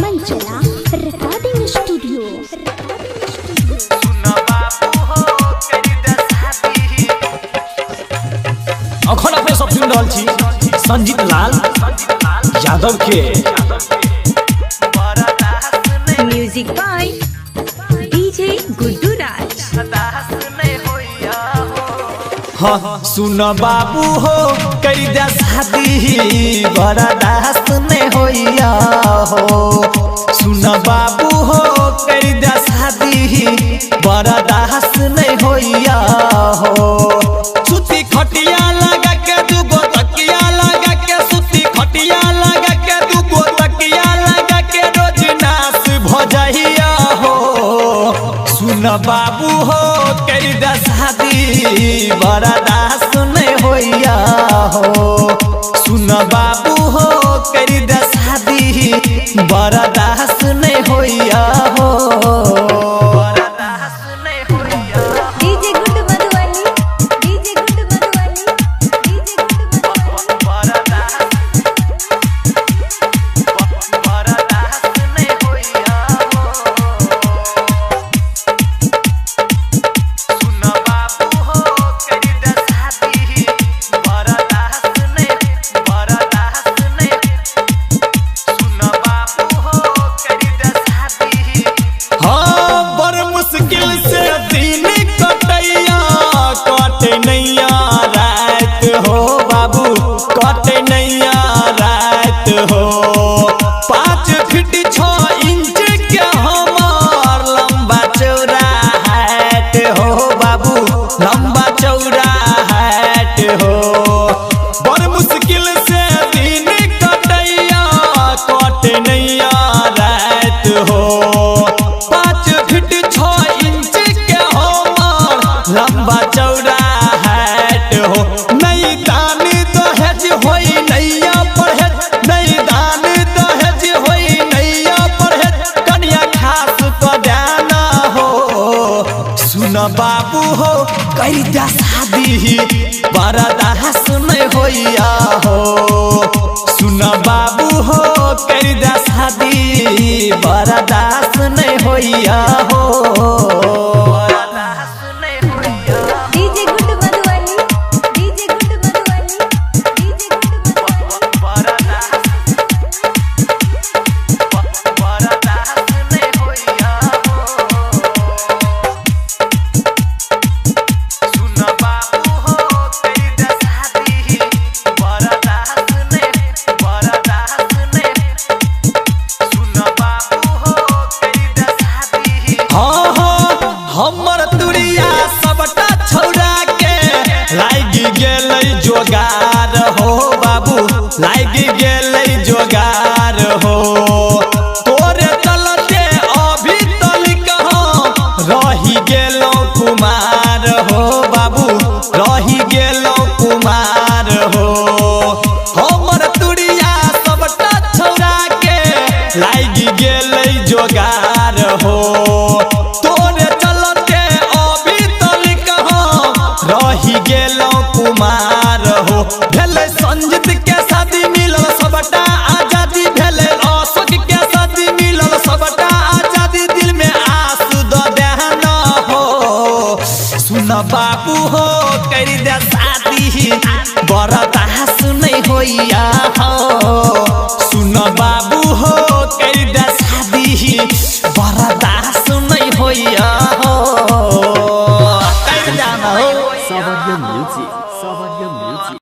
मंचला recording studio. अखन अपने सब सुन रहल छी संजीत लाल यादव के म्यूजिक बाय डीजे गुड्डू राज। हाँ सुन बाबू हो करी दे शादी बड़ा दास्त में होइया हो। सुन बाबू हो करी दे शादी बड़ा दास्त में होइया हो। सुती खटिया लगा के दूगो तकिया लगा के सुती खटिया लगा के दूगो तकिया लगा के रोज नाश भजहिया हो। सुन बाबू हो करी दे शादी बड़ा दास्त में होइया हो। सुन बाबू हो करी दे शादी बड़ा दास्त में होइया हो। DJ Guddu Madhubani, DJ Guddu Madhubani, DJ Guddu Madhubani. हाँ बड़ मुश्किल से दिन कटैया कटे नैया रात हो बाबू कटे नैया रात हो। 5 फीट 6 इंच के हमार लंबा चौड़ा हाइट हो बाबू लंबा चौड़ा हाइट हो। बड़ मुश्किल से दिन कटैया कटे नैया रात हो। 5 फीट 6 इंच के हमार लंबा चौड़ा हाइट हो। नहीं दान दहेज होई नैया परहेज नहीं दान दहेज होई नैया परहेज कन्या खास तो देना हो। सुन बाबू हो करी दे शादी बड़ा दास्त में होइया हो। सुन बाबू हो करी दे शादी बड़ा दास्त में होइया हो। DJ Guddu Madhubani, DJ Guddu Madhubani, DJ Guddu Madhubani. हाँ हाँ हमर तुरिया सबटा छौड़ा के लागी गेलै जोगार हो बाबू लागी गेलै जोगार हो। तोरे चलते अभी तलिक हम रही गेलौ कुमार हो बाबू रही गेलौ कुमार हो। हमर तुरिया सबटा छौड़ा के लागी गेलै जोगार हो। तोरे चलते अभी तलिक हम रही गेलौ कुमार हो। भेलै संजीत के शादी मिलल सबटा आजादी भेलै अशोक के शादी मिलल सबटा आजादी दिल में आस द देहना हो। सुन बाबू हो करी दे शादी बड़ा दास्त नहीं होइया हो। सुन बाबू हो करी दे शादी